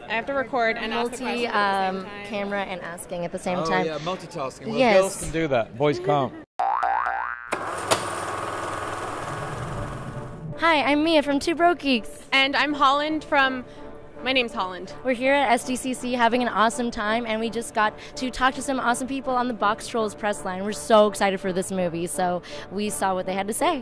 I have to record and ask a question at the same time. Camera and asking at the same time. Oh yeah, multitasking. Well, Yes. girls can do that. Boys can't. Hi, I'm Mia from Broke Geeks. And I'm Holland from... My name's Holland. We're here at SDCC having an awesome time, and we just got to talk to some awesome people on the Boxtrolls press line. We're so excited for this movie, so we saw what they had to say.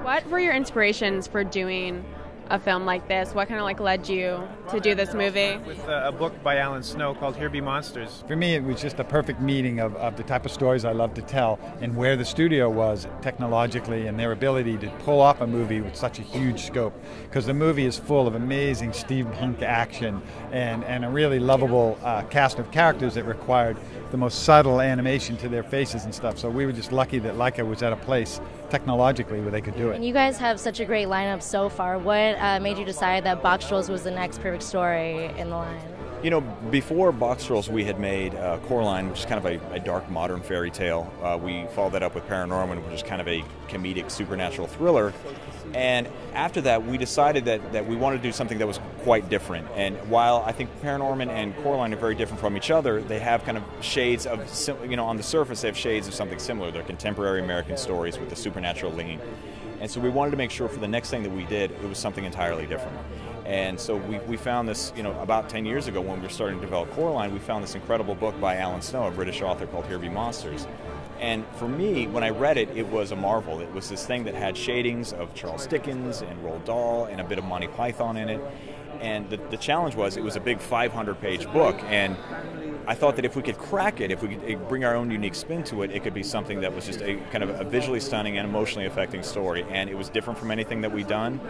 What were your inspirations for doing a film like this? What kind of led you to do this movie? With a book by Alan Snow called Here Be Monsters. For me, it was just a perfect meeting of the type of stories I love to tell and where the studio was technologically and their ability to pull off a movie with such a huge scope. Because the movie is full of amazing steampunk action and a really lovable cast of characters that required the most subtle animation to their faces and stuff. So we were just lucky that Laika was at a place technologically where they could do it. And you guys have such a great lineup so far. What made you decide that Boxtrolls was the next perfect story in the line? You know, before Boxtrolls, we had made Coraline, which is kind of a dark modern fairy tale. We followed that up with Paranorman, which is kind of a comedic supernatural thriller. And after that, we decided that we wanted to do something that was quite different. And while I think Paranorman and Coraline are very different from each other, they have kind of shades of, on the surface, they have shades of something similar. They're contemporary American stories with a supernatural lean. And so we wanted to make sure for the next thing that we did, it was something entirely different. And so we found this, about 10 years ago when we were starting to develop Coraline, we found this incredible book by Alan Snow, a British author, called Here Be Monsters. And for me, when I read it, it was a marvel. It was this thing that had shadings of Charles Dickens and Roald Dahl and a bit of Monty Python in it. And the challenge was it was a big 500-page book. And I thought that if we could crack it, if we could bring our own unique spin to it, it could be something that was just a kind of a visually stunning and emotionally affecting story. And it was different from anything that we'd done.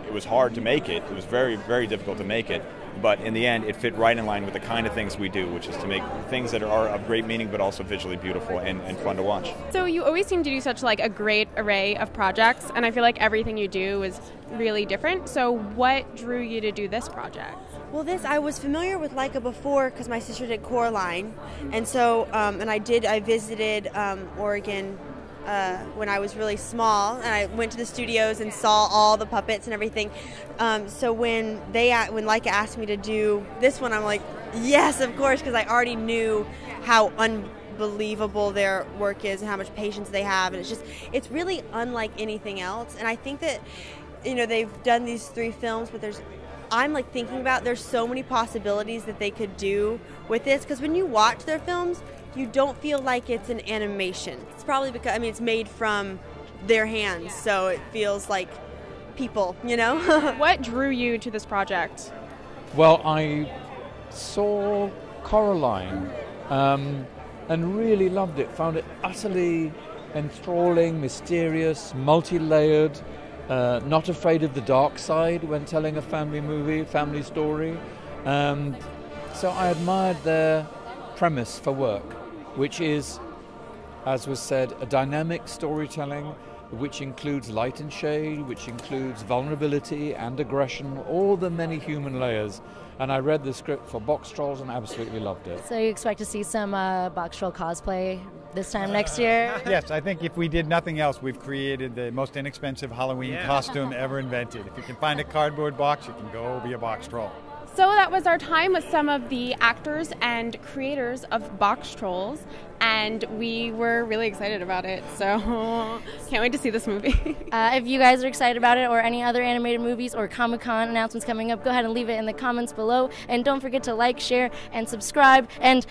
It was hard to make it. It was very, very difficult to make it. But in the end, it fit right in line with the kind of things we do, which is to make things that are of great meaning but also visually beautiful and fun to watch. So you always seem to do such a great array of projects, and I feel like everything you do is really different. So what drew you to do this project? Well, I was familiar with Laika before because my sister did Coraline, and so I visited Oregon when I was really small, and I went to the studios and saw all the puppets and everything. So when Laika asked me to do this one, I'm like, yes, of course, because I already knew how unbelievable their work is and how much patience they have, and it's really unlike anything else. And I think that they've done these 3 films, but I'm thinking about there's so many possibilities that they could do with this, because when you watch their films, you don't feel like it's an animation. It's probably because, it's made from their hands, so it feels like people, What drew you to this project? Well, I saw Coraline and really loved it. Found it utterly enthralling, mysterious, multi-layered, not afraid of the dark side when telling a family story. So I admired their premise for work, which is, as was said, a dynamic storytelling which includes light and shade, which includes vulnerability and aggression, all the many human layers. And I read the script for Boxtrolls and absolutely loved it. So you expect to see some Boxtroll cosplay this time next year? Yes, I think if we did nothing else, we've created the most inexpensive Halloween costume ever invented. If you can find a cardboard box, you can go be a Boxtroll. So that was our time with some of the actors and creators of Boxtrolls, and we were really excited about it, so can't wait to see this movie. If you guys are excited about it or any other animated movies or Comic-Con announcements coming up, go ahead and leave it in the comments below, and don't forget to like, share, and subscribe, and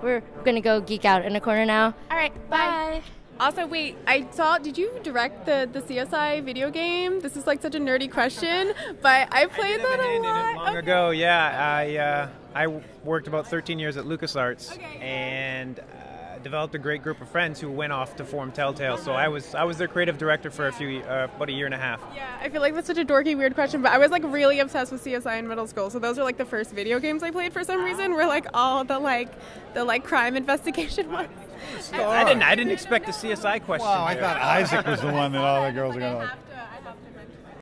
we're going to go geek out in a corner now. All right, bye. Also, wait, did you direct the CSI video game? This is such a nerdy question, but I played that a lot. Long ago, yeah. I worked about 13 years at LucasArts and developed a great group of friends who went off to form Telltale. So I was their creative director for about a year and a half. Yeah, I feel like that's such a dorky, weird question, but I was really obsessed with CSI in middle school. So those are the first video games I played for some reason. Were all the crime investigation ones. I didn't expect a CSI question. Wow, I thought Isaac was the one that all the girls are going to like.